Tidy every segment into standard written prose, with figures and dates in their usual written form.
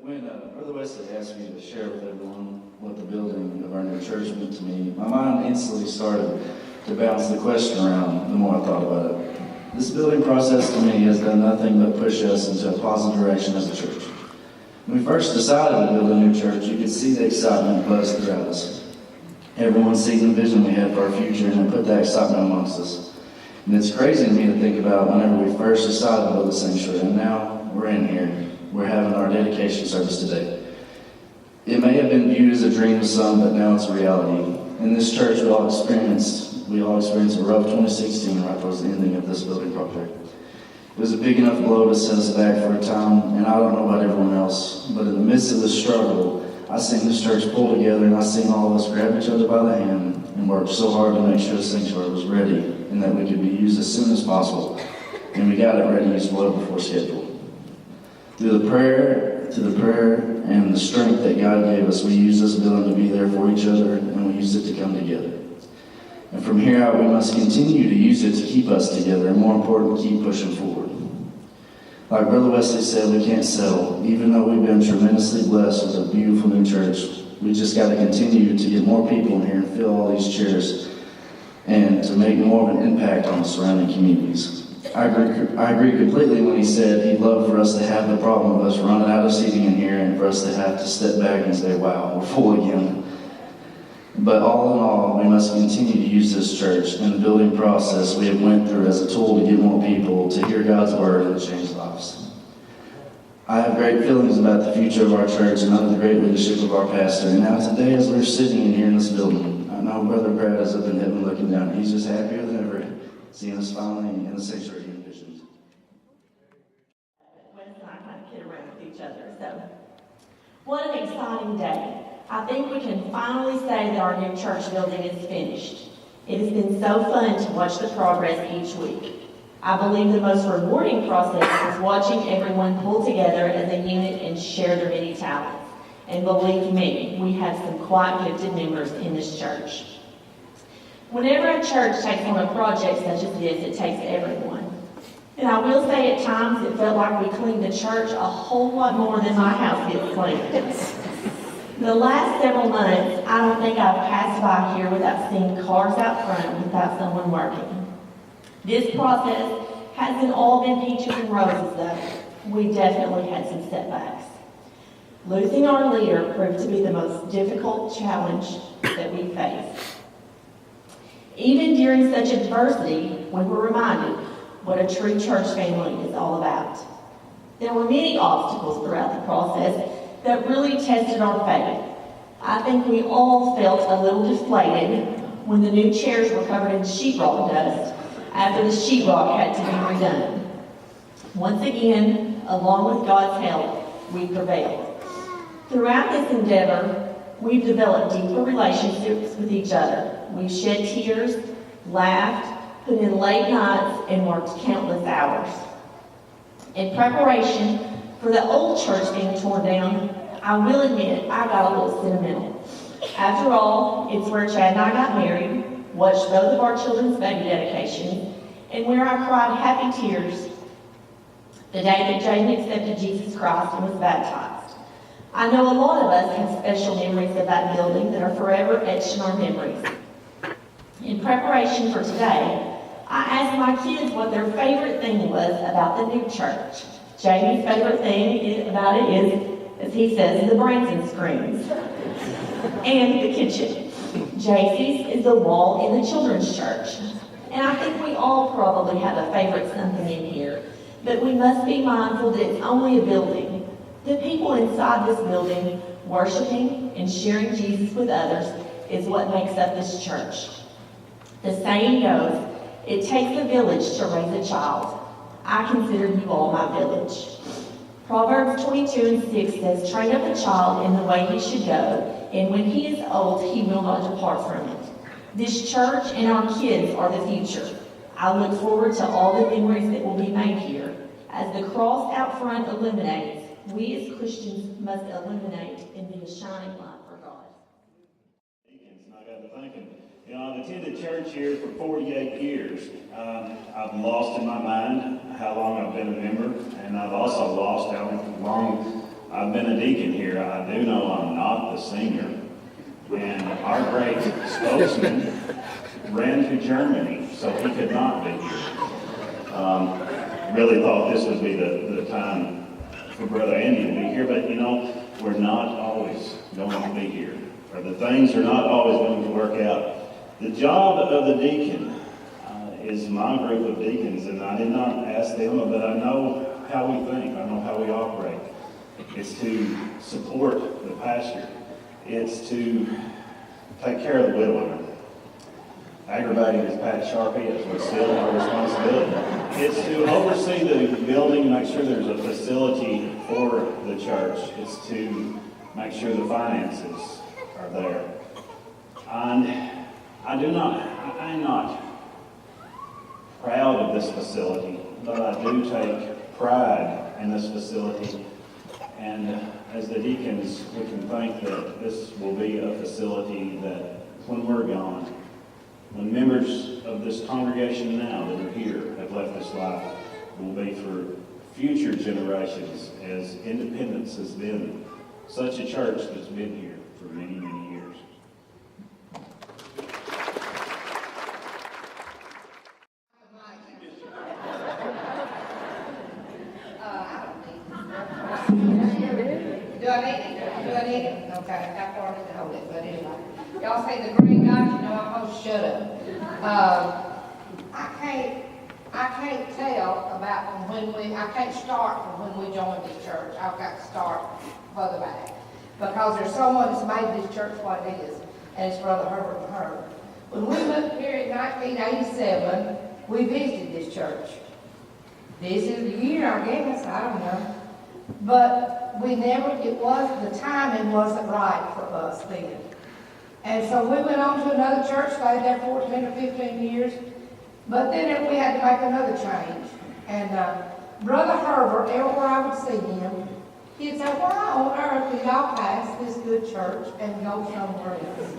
When Brother Wesley asked me to share with everyone what the building of our new church meant to me, my mind instantly started to bounce the question around the more I thought about it. This building process to me has done nothing but push us into a positive direction as a church. When we first decided to build a new church, you could see the excitement buzz throughout us. Everyone seeing the vision we had for our future and it put that excitement amongst us. And it's crazy to me to think about whenever we first decided to build the sanctuary, and now we're in here. We're having our dedication service today. It may have been viewed as a dream to some, but now it's a reality. In this church, we all experienced a rough 2016 right towards the ending of this building project. It was a big enough blow to set us back for a time, and I don't know about everyone else, but in the midst of this struggle, I seen this church pull together, and I seen all of us grab each other by the hand and work so hard to make sure the sanctuary was ready and that we could be used as soon as possible. And we got it ready as well before schedule. Through the prayer, and the strength that God gave us, we used this building to be there for each other, and we used it to come together. And from here out, we must continue to use it to keep us together, and more important, keep pushing forward. Like Brother Wesley said, we can't settle. Even though we've been tremendously blessed with a beautiful new church, we just got to continue to get more people in here and fill all these chairs, and to make more of an impact on the surrounding communities. I agree completely when he said he'd love for us to have the problem of us running out of seating in here and for us to have to step back and say, wow, we're full again. But all in all, we must continue to use this church and the building process we have went through as a tool to get more people to hear God's word and to change lives. I have great feelings about the future of our church and under the great leadership of our pastor. And now today, as we're sitting in here in this building, I know Brother Brad is up in heaven looking down. He's just happier than ever seeing us finally in the sanctuary he envisioned. Wes and I kind of kid around with each other. So, what an exciting day. I think we can finally say that our new church building is finished. It has been so fun to watch the progress each week. I believe the most rewarding process is watching everyone pull together as a unit and share their many talents. And believe me, we have some quite gifted members in this church. Whenever a church takes on a project such as this, it takes everyone. And I will say at times it felt like we cleaned the church a whole lot more than my house gets cleaned. The last several months, I don't think I've passed by here without seeing cars out front without someone working. This process hasn't all been peaches and roses though. We definitely had some setbacks. Losing our leader proved to be the most difficult challenge that we faced. Even during such adversity, we were reminded what a true church family is all about. There were many obstacles throughout the process that really tested our faith. I think we all felt a little deflated when the new chairs were covered in sheetrock dust after the sheetrock had to be redone. Once again, along with God's help, we prevailed. Throughout this endeavor, we've developed deeper relationships with each other. We've shed tears, laughed, put in late nights, and worked countless hours. In preparation for the old church being torn down, I will admit I got a little sentimental. After all, it's where Chad and I got married, watched both of our children's baby dedications, and where I cried happy tears the day that Jaden accepted Jesus Christ and was baptized. I know a lot of us have special memories of that building that are forever etched in our memories. In preparation for today, I asked my kids what their favorite thing was about the new church. Jamie's favorite thing about it is, as he says, the Branson screens and the kitchen. JC's is the wall in the children's church. And I think we all probably have a favorite something in here, but we must be mindful that it's only a building. The people inside this building worshiping and sharing Jesus with others is what makes up this church. The saying goes, it takes a village to raise a child. I consider you all my village. Proverbs 22:6 says, train up a child in the way he should go, and when he is old, he will not depart from it. This church and our kids are the future. I look forward to all the memories that will be made here. As the cross out front illuminates, we as Christians must illuminate and be a shining light for God. And I got to thinking, I've attended church here for 48 years. I've lost in my mind how long I've been a member, and I've also lost how long I've I've been a deacon here. I do know I'm not the senior. And our great spokesman ran to Germany, so he could not be here. Really thought this would be the time for Brother Andy to be here, but you know, we're not always going to be here, or the things are not always going to work out. The job of the deacon is my group of deacons, and I did not ask them, but I know how we think, I know how we operate. It's to support the pastor. It's to take care of the widower. Aggravating as Pat Sharp is, but still our responsibility. It's to oversee the building and make sure there's a facility for the church. It's to make sure the finances are there. And I'm not proud of this facility, but I do take pride in this facility. And as the deacons, we can think that this will be a facility that when we're gone, when members of this congregation now that are here have left this life, will be for future generations, as Independence has been such a church that's been here for many, many years. Do I need it? Okay, how far did it hold it? But anyway, y'all say the great God, you know I'm supposed to shut up. I can't tell about I can't start from when we joined this church. I've got to start further back. Because there's someone that's made this church what it is, and it's Brother Herbert and Herb. When we moved here in 1987, we visited this church. This is the year, I guess, I don't know. But the timing wasn't right for us then. And so we went on to another church, stayed there 14 or 15 years. But then we had to make another change. And Brother Herbert, everywhere I would see him, he'd say, why on earth do y'all pass this good church and go somewhere else?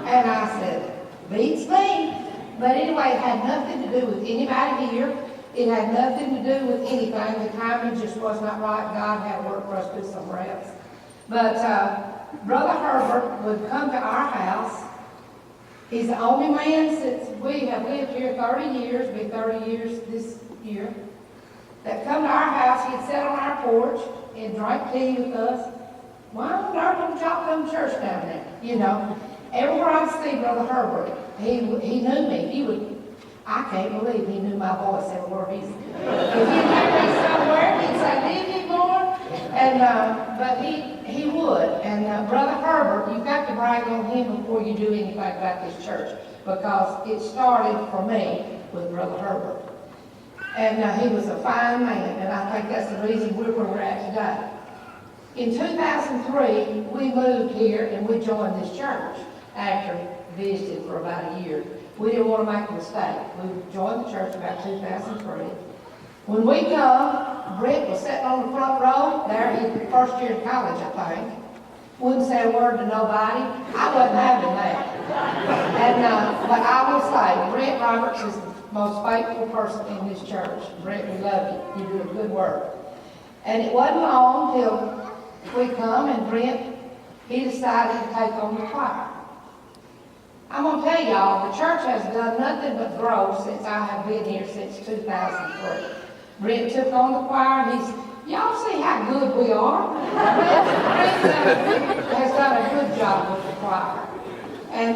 And I said, beats me. But anyway, it had nothing to do with anybody here. It had nothing to do with anything. The timing just was not right. God had work for us to do somewhere else. But Brother Herbert would come to our house. He's the only man since we have lived here 30 years, be 30 years this year, that come to our house. He'd sit on our porch and drink tea with us. Why on earth don't y'all come to church down there? You know, everywhere I'd see Brother Herbert, he knew me. I can't believe he knew my voice everywhere he's. If he'd hear me somewhere, he'd say, "Live anymore?" And but he would. And Brother Herbert, you've got to brag on him before you do anything about this church, because it started for me with Brother Herbert. And he was a fine man, and I think that's the reason we're where we're at today. In 2003, we moved here and we joined this church after visiting for about a year. We didn't want to make a mistake. We joined the church about 2003. When we come, Brett was sitting on the front row. There, he first year in college, I think. Wouldn't say a word to nobody. I wasn't having that. And but I will say, Brett Roberts is the most faithful person in this church. Brett, we love you. You do a good work. And it wasn't long till we come and Brett, he decided to take on the choir. I'm going to tell y'all, the church has done nothing but grow since I have been here since 2003. Brent took on the choir, and y'all see how good we are? Brent has done a good job with the choir. And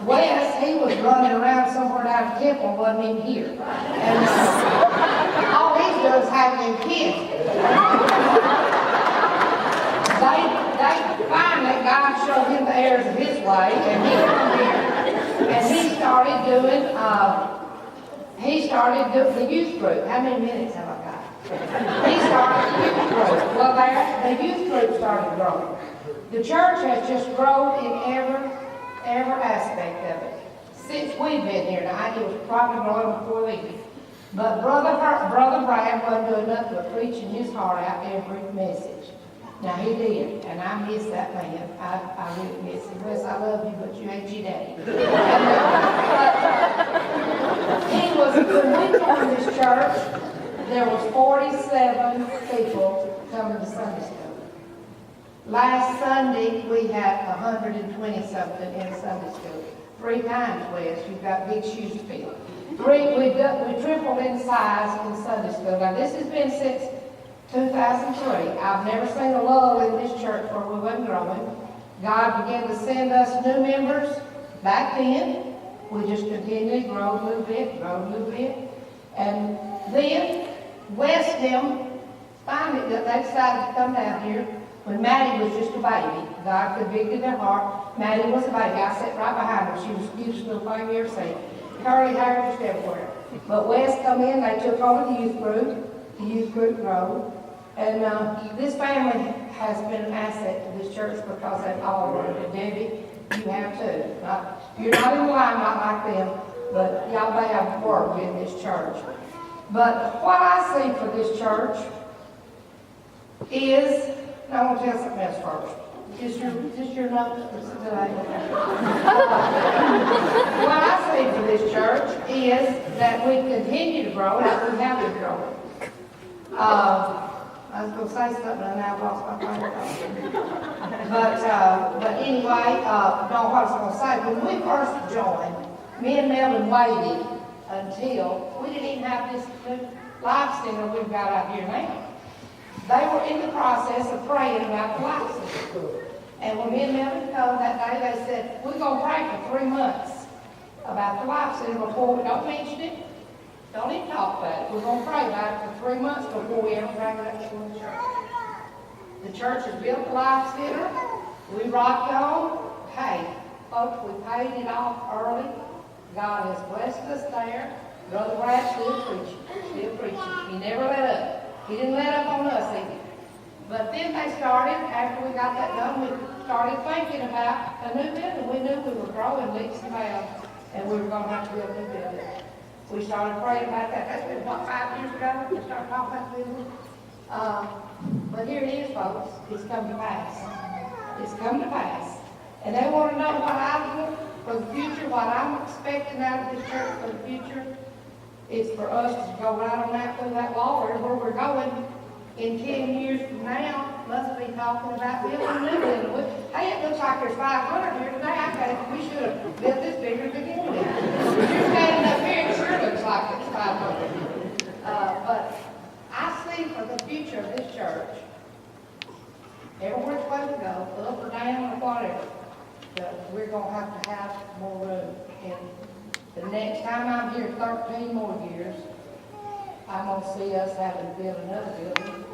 Wes, he was running around somewhere down at Temple, wasn't even here. And all he's doing is having them kids. Finally, God showed him the errors of his way, and he come here, and he started doing the youth group. How many minutes have I got? He started the youth group. Well, the youth group started growing. The church has just grown in every aspect of it since we've been here. Now, it was probably growing before leaving. But Brother Brad wasn't doing nothing but preaching his heart out every message. Now, he did, and I miss that man. I really miss him. Wes, I love you, but you ain't your daddy. When we joined this church, there was 47 people coming to Sunday school. Last Sunday, we had 120-something in Sunday school. 3 times, Wes, you've got big shoes to fill. We tripled in size in Sunday school. Now, this has been since 2003. I've never seen a lull in this church where we wasn't growing. God began to send us new members back then. We just continually grow a little bit, And then, Westham, finally, they decided to come down here when Maddie was just a baby. God convicted their heart. Maddie was a baby. I sat right behind her. She was the cutest little thing you ever seen. Curly hair just everywhere. But Wes come in, they took over the youth group. The youth group grew. And this family has been an asset to this church because they've all worked. And Debbie, you have too. You're not in the limelight like them, but y'all may have worked in this church. But what I see for this church is, I want to tell something else first. Just your notes for today. What I see for this church is that we continue to grow as we have been growing. I was going to say something and now I've lost my train of thought. But anyway, no, what I was going to say, when we first joined, me and Melvin waited until we didn't even have this new life center we've got out here now. They were in the process of praying about the life center. And when me and Melvin come that day, they said, we're going to pray for 3 months about the life center before we don't mention it. Don't even talk about it. We're going to pray about it for 3 months before we ever bring it up to the church. The church has built the life center. We rocked on. Hey, folks, we paid it off early. God has blessed us there. Brother Brad still preaching. He never let up. He didn't let up on us either. But then they started, after we got that done, we started thinking about a new building. We knew we were growing leaps and bounds, and we were going to have to build a new building. We started praying about that. That's been, 5 years ago? We started talking about the building. But here it is, folks. It's come to pass. It's come to pass. And they want to know what I want for the future, what I'm expecting out of this church for the future. It's for us to go right on out through that wall where we're going. In 10 years from now, must be talking about building a new building. Hey, it looks like there's 500 here today. We should have built this bigger to begin with. You're standing up here, it sure looks like it's 500. But I see for the future of this church, everywhere it's supposed to go, up or down or whatever, that we're going to have more room. And the next time I'm here 13 more years, I'm going to see us having to build another building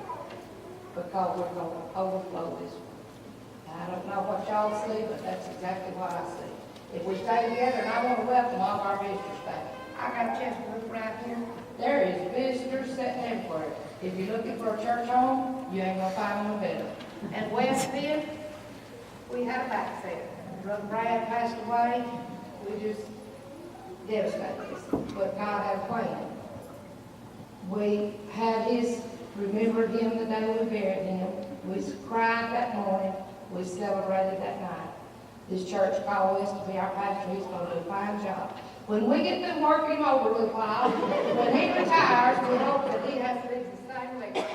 because we're going to overflow this one. I don't know what y'all see, but that's exactly what I see. If we stay together, and I want to welcome all of our visitors back. I got a chance to look right here. There is visitors sitting everywhere. If you're looking for a church home, you ain't going to find one better. And West Bend, we had a backset. Brother Brad passed away. We just devastated us. But God had a plan. We had remembered him the day we buried him. We cried that morning. We celebrated that night. This church called us to be our pastor. He's going to do a fine job. When we get to work him over a little while, when he retires, we hope that he has to leave the same legacy.